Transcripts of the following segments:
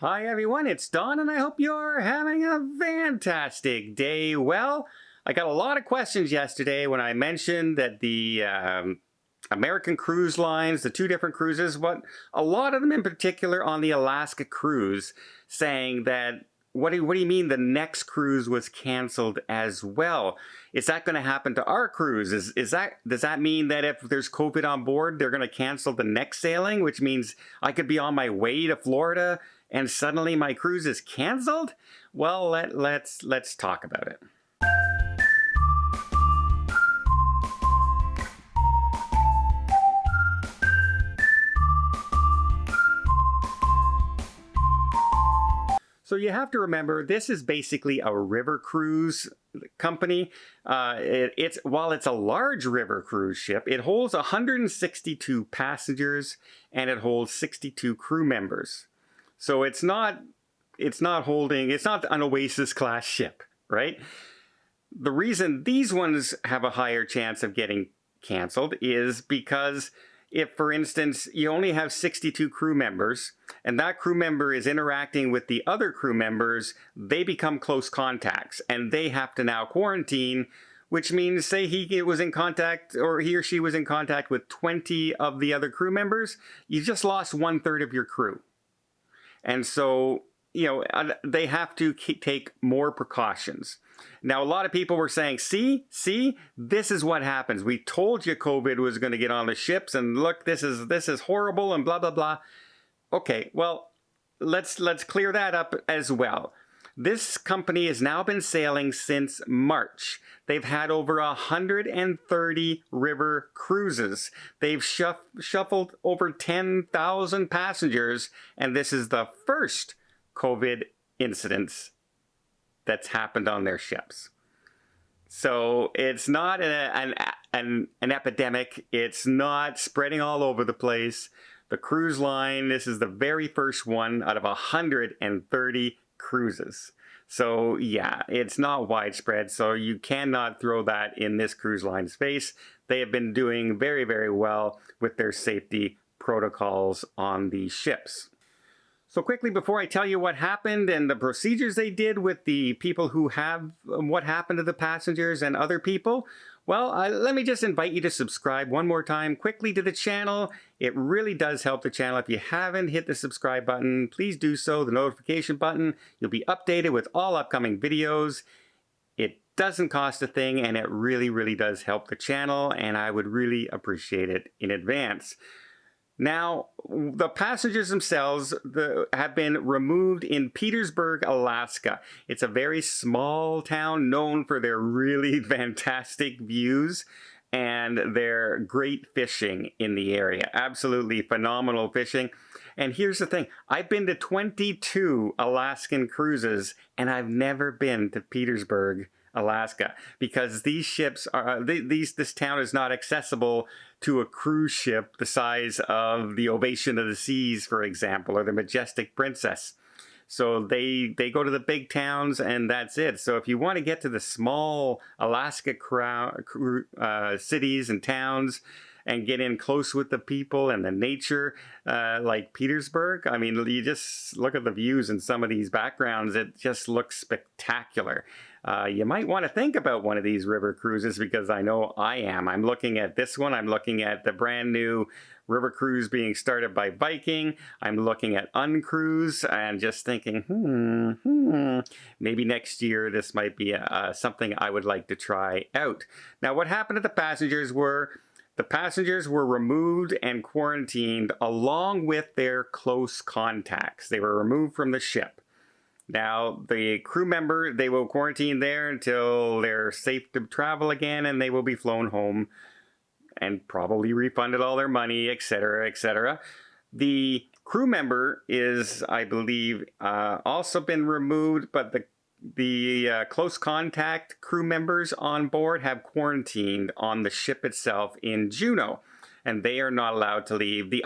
Hi everyone, it's Don and I hope you're having a fantastic day. Well, I got a lot of questions yesterday when I mentioned that the American cruise lines, the two different cruises, a lot of them in particular on the Alaska cruise, saying that what do you mean the next cruise was canceled as well? Is that going to happen to our cruise? Does that mean that if there's COVID on board, they're going to cancel the next sailing, which means I could be on my way to Florida and suddenly my cruise is canceled? Well, let's talk about it. So you have to remember, this is basically a river cruise company. While it's a large river cruise ship, it holds 162 passengers and it holds 62 crew members. So it's not an Oasis class ship, right? The reason these ones have a higher chance of getting canceled is because if, for instance, you only have 62 crew members and that crew member is interacting with the other crew members, they become close contacts and they have to now quarantine, which means, say he was in contact or he or she was in contact with 20 of the other crew members, you just lost 1/3 of your crew. And so, they have to take more precautions. Now, a lot of people were saying, see, this is what happens. We told you COVID was going to get on the ships and look, this is horrible and blah, blah, blah. Okay, well, let's clear that up as well. This company has now been sailing since March. They've had over 130 river cruises. They've shuffled over 10,000 passengers, and this is the first COVID incidents that's happened on their ships. So it's not an epidemic. It's not spreading all over the place. The cruise line, this is the very first one out of 130 cruises. So yeah, it's not widespread, so you cannot throw that in this cruise line's face. They have been doing very, very well with their safety protocols on these ships. So quickly, before I tell you what happened and the procedures they did with the people who have what happened to the passengers and other people, well, let me just invite you to subscribe one more time quickly to the channel. It really does help the channel. If you haven't hit the subscribe button, please do so, the notification button. You'll be updated with all upcoming videos. It doesn't cost a thing and it really, really does help the channel, and I would really appreciate it in advance. Now, the passengers themselves have been removed in Petersburg, Alaska. It's a very small town known for their really fantastic views and their great fishing in the area. Absolutely phenomenal fishing. And here's the thing, I've been to 22 Alaskan cruises and I've never been to Petersburg, Alaska, because these ships are this town is not accessible to a cruise ship the size of the Ovation of the Seas, for example, or the Majestic Princess. So they go to the big towns and that's it. So if you want to get to the small Alaska cities and towns and get in close with the people and the nature, like Petersburg, I mean, you just look at the views in some of these backgrounds, it just looks spectacular. You might want to think about one of these river cruises, because I know I am. I'm looking at this one. I'm looking at the brand new river cruise being started by Viking. I'm looking at Uncruise and just thinking, maybe next year this might be something I would like to try out. Now, what happened to the passengers were removed and quarantined along with their close contacts. They were removed from the ship. Now, the crew member, they will quarantine there until they're safe to travel again, and they will be flown home and probably refunded all their money, etc., etc. The crew member is, I believe, also been removed, but the close contact crew members on board have quarantined on the ship itself in Juneau, and they are not allowed to leave. The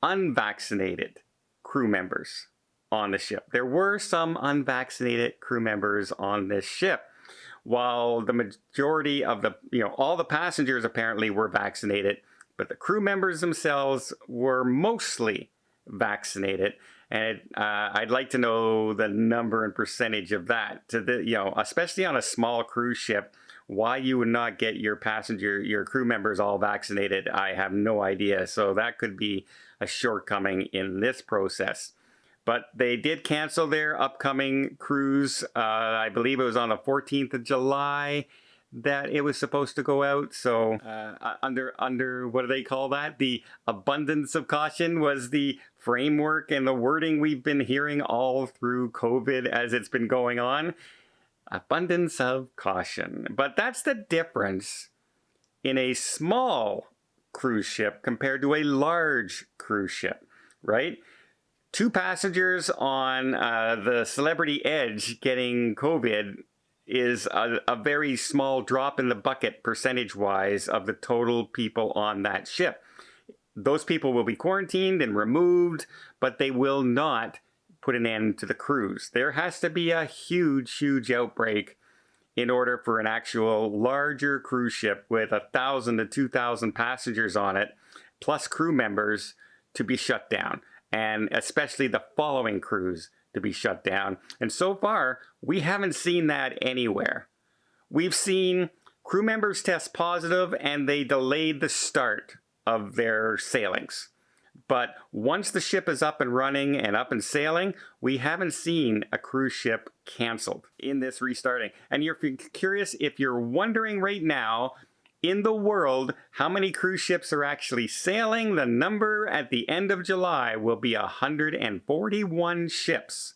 unvaccinated crew members on the ship. There were some unvaccinated crew members on this ship, while the majority of all the passengers apparently were vaccinated, but the crew members themselves were mostly vaccinated. And I'd like to know the number and percentage of that, to the, you know, especially on a small cruise ship. Why you would not get your crew members all vaccinated, I have no idea. So that could be a shortcoming in this process. But they did cancel their upcoming cruise. I believe it was on the 14th of July that it was supposed to go out. So under what do they call that? The abundance of caution was the framework and the wording we've been hearing all through COVID as it's been going on. Abundance of caution. But that's the difference in a small cruise ship compared to a large cruise ship, right? 2 passengers on the Celebrity Edge getting COVID is a very small drop in the bucket percentage-wise of the total people on that ship. Those people will be quarantined and removed, but they will not put an end to the cruise. There has to be a huge, huge outbreak in order for an actual larger cruise ship with 1,000 to 2,000 passengers on it, plus crew members, to be shut down. And especially the following cruise to be shut down. And so far, we haven't seen that anywhere. We've seen crew members test positive and they delayed the start of their sailings. But once the ship is up and running and up and sailing, we haven't seen a cruise ship canceled in this restarting. And you're curious, if you're wondering right now, in the world, how many cruise ships are actually sailing, the number at the end of July will be 141 ships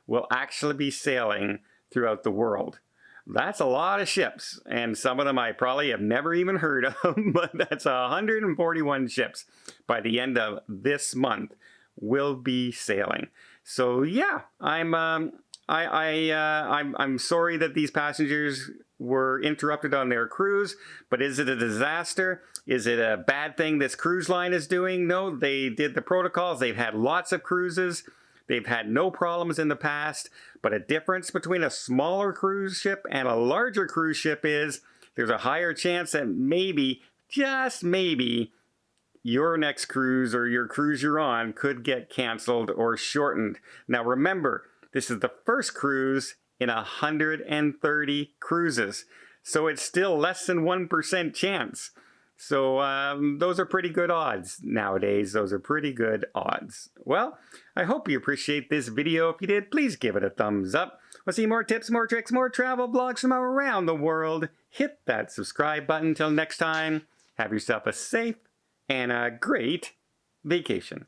will actually be sailing throughout the world. That's a lot of ships, and some of them I probably have never even heard of, but that's 141 ships by the end of this month will be sailing. So yeah, I'm sorry that these passengers were interrupted on their cruise, but is it a disaster? Is it a bad thing this cruise line is doing? No, they did the protocols. They've had lots of cruises. They've had no problems in the past, but a difference between a smaller cruise ship and a larger cruise ship is there's a higher chance that maybe, just maybe, your next cruise or your cruise you're on could get canceled or shortened. Now remember, this is the first cruise in 130 cruises, so it's still less than 1% chance. So those are pretty good odds nowadays. Those are pretty good odds. Well, I hope you appreciate this video. If you did, please give it a thumbs up. Want to see more tips, more tricks, more travel blogs from around the world? Hit that subscribe button. Until next time, have yourself a safe and a great vacation.